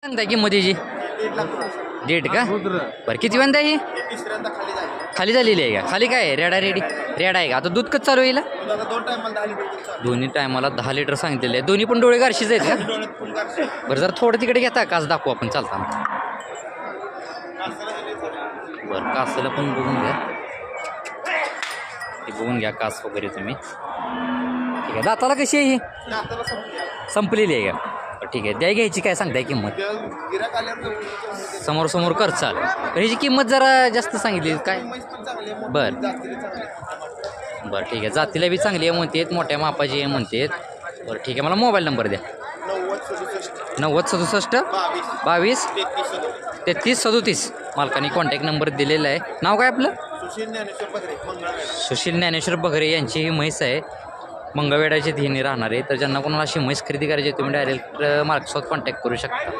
सांगताय किंमत याची 1.5 का बरं किती वंदा ही खाली झालेली आहे का खाली काय आहे रेडा आहे का आता दूध कसं चालू येईल दोन्ही टायमाला 10 लिटर सांगितलेले आहे दोन्ही पण डोळे गारशीच आहेत का बरं जर थोडं तिकडे घेता कास दाखवू आपण चालताना बरं कासाला पण बघून घ्या ते बघून घ्या कास वगैरे तुम्ही ठीक आहे दाताला कशी आहे ही संपलेली आहे का ठीक आहे द्या घ्यायची काय सांगताय किंमत समोर कर चाल तर ह्याची किंमत जरा जास्त सांगितली काय बरं ठीक आहे जातीला बी चांगली आहे म्हणतात मोठ्या मापाची आहे म्हणतात बरं ठीक आहे मला मोबाईल नंबर द्या 9067 22 33 37 मालकाने कॉन्टॅक्ट नंबर दिलेला आहे नाव काय आपलं सुशील ज्ञानेश्वर बगरे यांची ही म्हैस आहे मंगळवेढ्याची धिनी राहणार आहे तर ज्यांना कोणाला अशी म्हैस खरेदी करायची तुम्ही डायरेक्ट मालकासोबत कॉन्टॅक्ट करू शकता